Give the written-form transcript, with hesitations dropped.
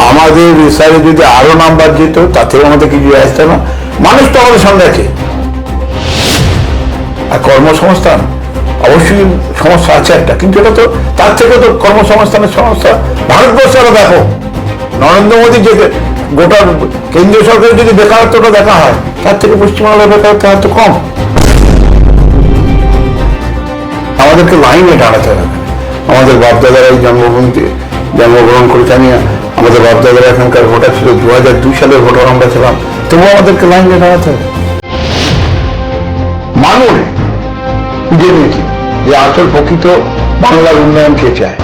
আমাদের রিসার্চে যদি আরো নাম্বার যেত তাতেও আমাদের কিছু আসতো না। মানুষ তো আমাদের সঙ্গে আছে। আর কর্মসংস্থান অবশ্যই সমস্যা আছে একটা, কিন্তু এটা তো তার থেকে তো কর্মসংস্থানের সমস্যা ভারতবর্ষে আরো ব্যাপক। নরেন্দ্র মোদী যে গোটা কেন্দ্রীয় সরকারের যদি বেকারত্বটা দেখা হয়, তার থেকে পশ্চিমবাংলার বেকারত্ব এত কম। আমাদেরকে লাইনে দাঁড়াতে হবে। আমাদের বাপদাদারা এই জন্মভূমিতে জন্মগ্রহণ করেছে। আমি আমাদের বাপদাদারা এখানকার ভোটার ছিল, 2002 সালের ভোটার আমরা ছিলাম, তবুও আমাদেরকে লাইনে দাঁড়াতে হবে। মানুষ খুঁজে নিয়েছি যে আসল প্রকৃত বাংলার উন্নয়ন কে চায়।